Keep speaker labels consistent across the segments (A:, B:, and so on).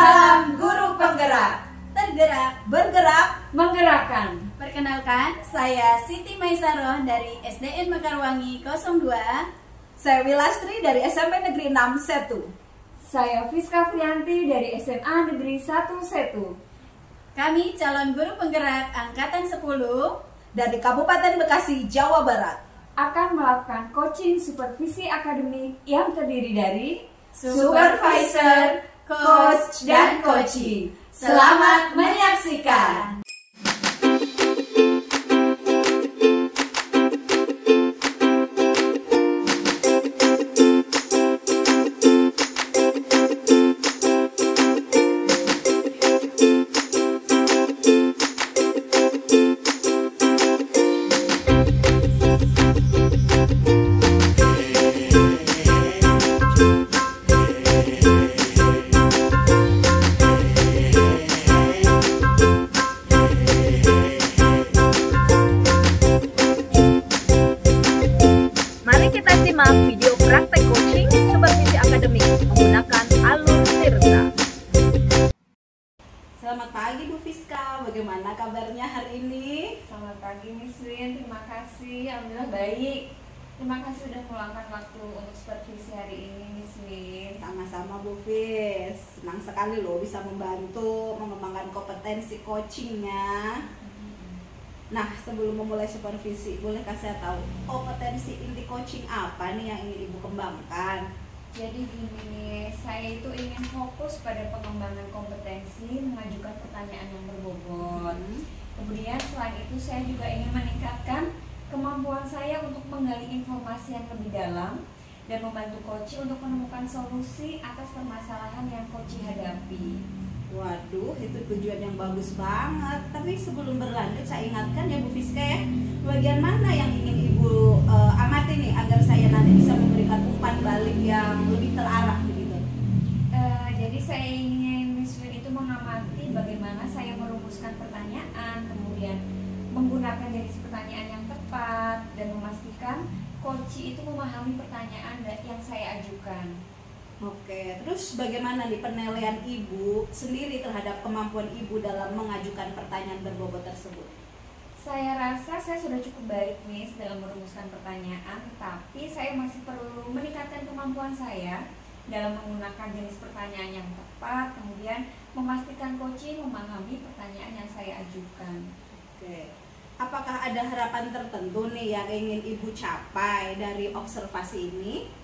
A: Salam Guru Penggerak.
B: Tergerak,
A: Bergerak, menggerakkan.
B: perkenalkan, saya Siti Maisaroh dari SDN Mekarwangi 02.
A: Saya Wilastri dari SMP Negeri 6 Setu.
C: Saya Fiska Frianti dari SMA Negeri 1 Setu.
B: Kami calon guru penggerak angkatan 10
A: Dari Kabupaten Bekasi, Jawa Barat.
C: Akan melakukan coaching supervisi akademik yang terdiri dari
A: Supervisor, coach, dan coaching. Selamat menyaksikan.
D: Mari kita simak video praktek coaching supervisi akademik menggunakan alur Tirta.
A: Selamat pagi Bu Fiska, bagaimana kabarnya hari ini?
C: Selamat pagi Miss Win, terima kasih. Alhamdulillah baik. Terima kasih sudah meluangkan waktu untuk supervisi hari ini Miss Win.
A: Sama-sama Bu Fis, senang sekali loh bisa membantu mengembangkan kompetensi coachingnya. Nah, sebelum memulai supervisi, bolehkah saya tahu kompetensi inti coaching apa nih yang ingin Ibu kembangkan?
C: Jadi gini nih, saya itu ingin fokus pada pengembangan kompetensi, mengajukan pertanyaan yang berbobot. Kemudian selain itu saya juga ingin meningkatkan kemampuan saya untuk menggali informasi yang lebih dalam dan membantu coach untuk menemukan solusi atas permasalahan yang coach hadapi.
A: Waduh, itu tujuan yang bagus banget. Tapi sebelum berlanjut, saya ingatkan ya Bu Fiska ya, bagian mana yang ingin Ibu amati nih agar saya nanti bisa memberikan umpan balik yang lebih terarah begitu.
C: Jadi saya ingin Miss Win itu mengamati bagaimana saya merumuskan pertanyaan, kemudian menggunakan jenis pertanyaan yang tepat dan memastikan coach itu memahami pertanyaan yang saya ajukan.
A: Oke, terus bagaimana nih penilaian Ibu sendiri terhadap kemampuan Ibu dalam mengajukan pertanyaan berbobot tersebut?
C: Saya rasa saya sudah cukup baik Miss dalam merumuskan pertanyaan, tapi saya masih perlu meningkatkan kemampuan saya dalam menggunakan jenis pertanyaan yang tepat, kemudian memastikan coaching memahami pertanyaan yang saya ajukan.
A: Oke, apakah ada harapan tertentu nih yang ingin Ibu capai dari observasi ini?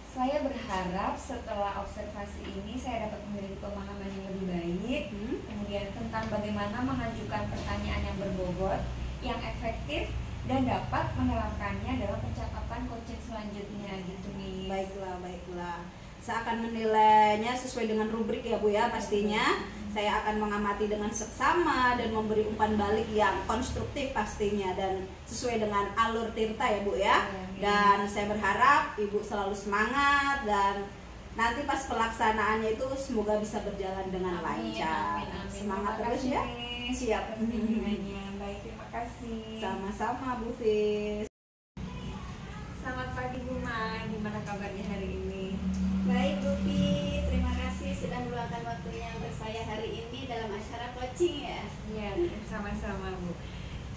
C: Saya berharap setelah observasi ini saya dapat memiliki pemahaman yang lebih baik, kemudian tentang bagaimana mengajukan pertanyaan yang berbobot, yang efektif, dan dapat menerapkannya dalam percakapan coaching selanjutnya gitu nih.
A: Baiklah. Saya akan menilainya sesuai dengan rubrik ya Bu ya pastinya. Saya akan mengamati dengan seksama dan memberi umpan balik yang konstruktif pastinya dan sesuai dengan alur Tirta ya Bu ya. Dan saya berharap Ibu selalu semangat dan nanti pas pelaksanaannya itu semoga bisa berjalan dengan lancar.
C: Amin.
A: Semangat
C: Terima
A: terus
C: kasih,
A: ya.
C: Miss.
A: Siap.
C: Atas bimbingannya. Baik, terima kasih.
A: Sama-sama Bu Fis.
C: Selamat pagi Bu Mai, gimana kabarnya hari ini?
B: Baik Bu Pi, terima kasih sudah meluangkan waktunya untuk saya hari ini dalam acara coaching ya.
C: Iya, sama-sama Bu.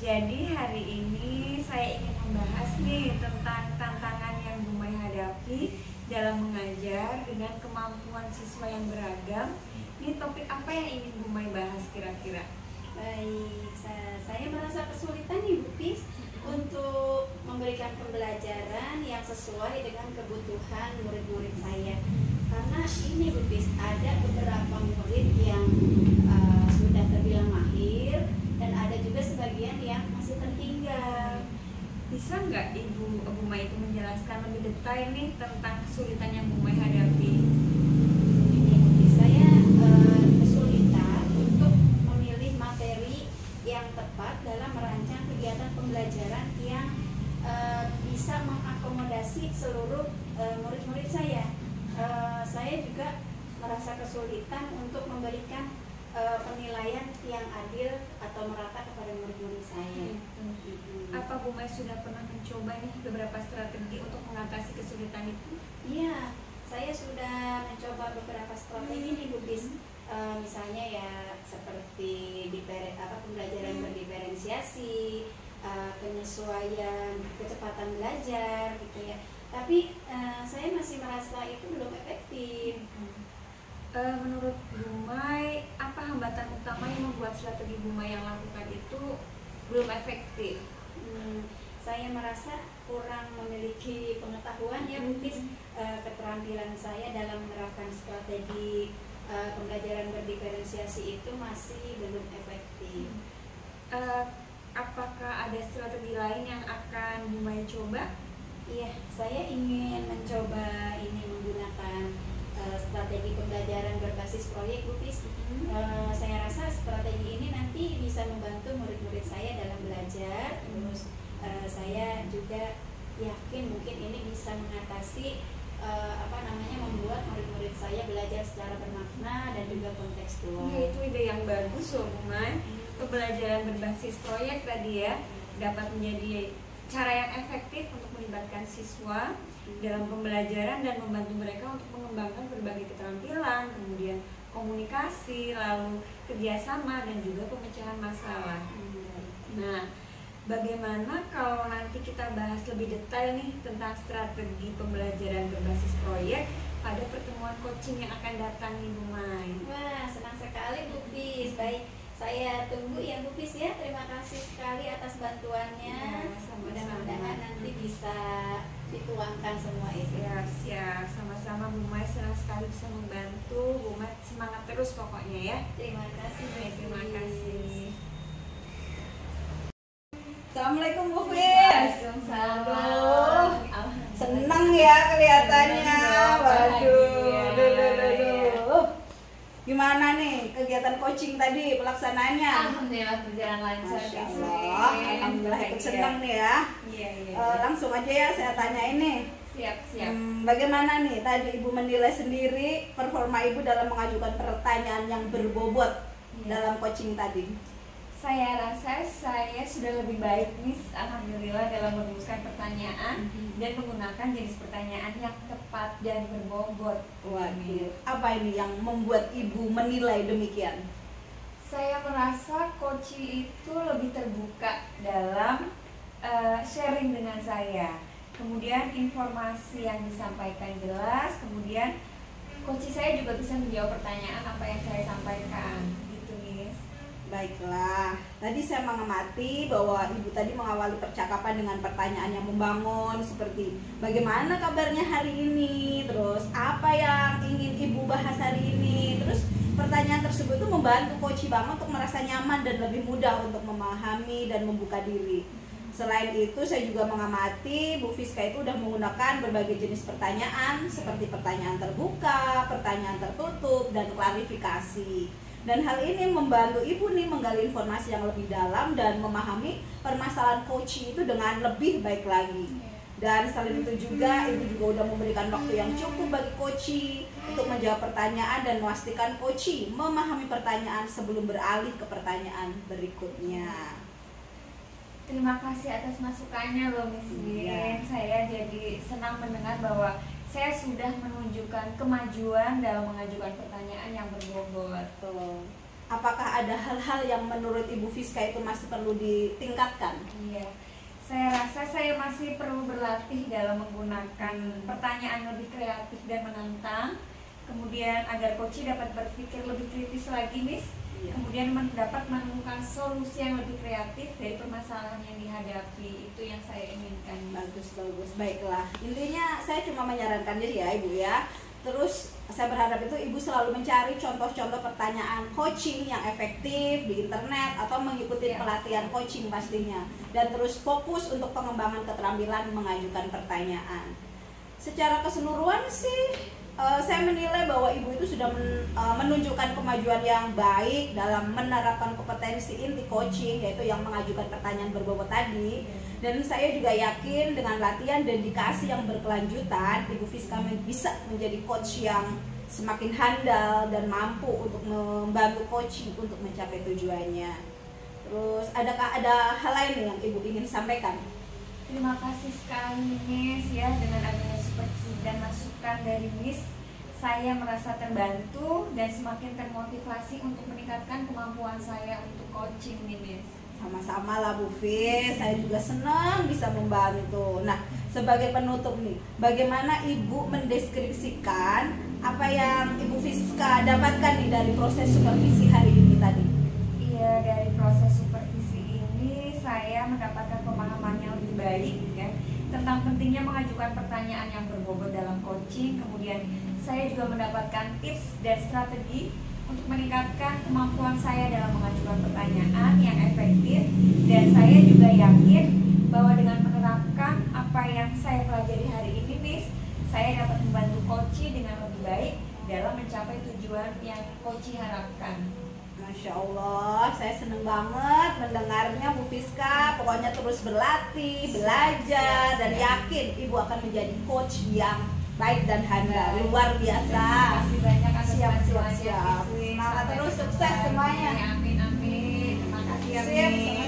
C: Jadi hari ini saya ingin membahas nih tentang tantangan yang Bu Mai hadapi dalam mengajar dengan kemampuan siswa yang beragam. Ini topik apa yang ingin Bu Mai bahas kira-kira?
B: Baik, saya merasa kesulitan nih Bu Pis untuk memberikan pembelajaran yang sesuai dengan kebutuhan murid-murid saya. Karena ini Bu Pis, ada beberapa murid yang sudah terbilang mahir dan ada juga sebagian yang masih tertinggal.
C: Bisa nggak Ibu Bu Mai itu menjelaskan lebih detail nih tentang kesulitan yang Bu Mai hadapi?
B: Ini Bu Pis, saya kesulitan untuk memilih materi yang tepat dalam merancang kegiatan pembelajaran yang bisa mengakomodasi seluruh murid-murid saya. Saya juga merasa kesulitan untuk memberikan penilaian yang adil atau merata kepada murid-murid saya.
C: Apa Bu Mai sudah pernah mencoba nih beberapa strategi untuk mengatasi kesulitan itu?
B: Iya, saya sudah mencoba beberapa strategi nih Bu Bis. misalnya ya seperti pembelajaran berdiferensiasi, penyesuaian kecepatan belajar gitu ya. Tapi saya masih merasa itu belum efektif.
C: Menurut Bu Mai, apa hambatan utama yang membuat strategi Bu Mai yang lakukan itu belum efektif?
B: Saya merasa kurang memiliki pengetahuan ya Bupis, keterampilan saya dalam menerapkan strategi pembelajaran berdiferensiasi itu masih belum efektif.
C: Apakah ada strategi lain yang akan Bu Mai coba?
B: Iya, saya ingin mencoba ini menggunakan strategi pembelajaran berbasis proyek Bupis. Saya rasa strategi ini nanti bisa membantu murid-murid saya dalam belajar. Terus saya juga yakin mungkin ini bisa mengatasi membuat murid-murid saya belajar secara bermakna dan juga kontekstual.
C: Itu ide yang bagus loh Bu Mai. Pembelajaran berbasis proyek tadi ya dapat menjadi cara yang efektif untuk melibatkan siswa dalam pembelajaran dan membantu mereka untuk mengembangkan berbagai keterampilan, kemudian komunikasi, lalu kerjasama dan juga pemecahan masalah. Nah, bagaimana kalau nanti kita bahas lebih detail nih tentang strategi pembelajaran berbasis proyek pada pertemuan coaching yang akan datang nih Bu Mai?
B: Wah, senang sekali Bu Pis. Baik, saya tunggu ya Bu Pis ya. Terima kasih sekali atas bantuannya. Mudah-mudahan nanti bisa dituangkan semua itu.
C: Siap, sama-sama Bu Mai, senang sekali bisa membantu. Bu Mai semangat terus pokoknya ya.
B: Terima kasih.
C: Terima kasih.
A: Assalamualaikum Bu Fis.
C: Waalaikumsalam.
A: Seneng ya kelihatannya. Waduh, gimana nih kegiatan coaching tadi pelaksanaannya?
C: Alhamdulillah berjalan lancar.
A: Masya Allah, alhamdulillah ikut senang nih ya.
C: Iya.
A: Langsung aja ya saya tanya ini.
C: Siap.
A: Bagaimana nih tadi Ibu menilai sendiri performa Ibu dalam mengajukan pertanyaan yang berbobot dalam coaching tadi?
C: Saya rasa saya sudah lebih baik nih, alhamdulillah, dalam merumuskan pertanyaan dan menggunakan jenis pertanyaan yang tepat dan berbobot.
A: Waduh, apa ini yang membuat Ibu menilai demikian?
C: Saya merasa coach itu lebih terbuka dalam sharing dengan saya. Kemudian informasi yang disampaikan jelas, kemudian coach saya juga bisa menjawab pertanyaan apa yang saya sampaikan. Gitu, Miss.
A: Baiklah, tadi saya mengamati bahwa Ibu tadi mengawali percakapan dengan pertanyaan yang membangun seperti bagaimana kabarnya hari ini, terus apa yang ingin Ibu bahas hari ini, terus pertanyaan tersebut itu membantu coach banget untuk merasa nyaman dan lebih mudah untuk memahami dan membuka diri. Selain itu saya juga mengamati Bu Fiska itu sudah menggunakan berbagai jenis pertanyaan seperti pertanyaan terbuka, pertanyaan tertutup, dan klarifikasi. Dan hal ini membantu Ibu nih menggali informasi yang lebih dalam dan memahami permasalahan coaching itu dengan lebih baik lagi. Dan selain itu juga Ibu juga udah memberikan waktu yang cukup bagi coaching untuk menjawab pertanyaan dan memastikan coaching memahami pertanyaan sebelum beralih ke pertanyaan berikutnya.
C: Terima kasih atas masukannya loh Miss Bin. Saya jadi senang mendengar bahwa saya sudah menunjukkan kemajuan dalam mengajukan pertanyaan yang berbobot.
A: Apakah ada hal-hal yang menurut Ibu Fiska itu masih perlu ditingkatkan?
C: Iya, saya rasa saya masih perlu berlatih dalam menggunakan pertanyaan lebih kreatif dan menantang. Kemudian agar coach dapat berpikir lebih kritis lagi, Miss. Kemudian dapat menemukan solusi yang lebih kreatif dari permasalahan yang dihadapi. Itu yang saya inginkan.
A: Bagus. Baiklah, intinya saya cuma menyarankan diri ya Ibu ya. Terus saya berharap itu Ibu selalu mencari contoh-contoh pertanyaan coaching yang efektif di internet atau mengikuti pelatihan coaching pastinya. Dan terus fokus untuk pengembangan keterampilan mengajukan pertanyaan. Secara keseluruhan sih saya menilai bahwa Ibu itu sudah menunjukkan kemajuan yang baik dalam menerapkan kompetensi inti coaching, yaitu yang mengajukan pertanyaan berbobot tadi. Dan saya juga yakin dengan latihan dan dedikasi yang berkelanjutan, Ibu Fiska bisa menjadi coach yang semakin handal dan mampu untuk membantu coaching untuk mencapai tujuannya. Terus adakah ada hal lain yang Ibu ingin sampaikan?
C: Terima kasih sekali Miss ya, dengan adanya supervisi dan masukan dari Miss, saya merasa terbantu dan semakin termotivasi untuk meningkatkan kemampuan saya untuk coaching nih Miss.
A: Sama-sama lah Bu Fis, saya juga senang bisa membantu. Nah, sebagai penutup nih, bagaimana Ibu mendeskripsikan apa yang Ibu Fiska dapatkan nih dari proses supervisi hari ini tadi?
C: Iya, dari proses supervisi ini saya mendapatkan pemahaman yang lebih baik ya tentang pentingnya mengajukan pertanyaan yang berbobot dalam coaching. Kemudian saya juga mendapatkan tips dan strategi untuk meningkatkan kemampuan saya dalam mengajukan pertanyaan yang efektif, dan saya juga yakin bahwa dengan menerapkan apa yang saya pelajari hari ini Miss, saya dapat membantu coaching dengan lebih baik dalam mencapai tujuan yang coaching harapkan.
A: Masya Allah, saya seneng banget mendengarnya Bu Fiska. Pokoknya terus berlatih, belajar, dan yakin Ibu akan menjadi coach yang baik dan handal, luar biasa.
C: Terima kasih banyak atas
A: Siap.
C: bantuannya, Miss.
A: Semangat
C: Sampai
A: terus,
C: ketemu
A: sukses
C: lagi.
A: semuanya.
C: Amin amin. Terima kasih ya
A: Sip,
C: Miss.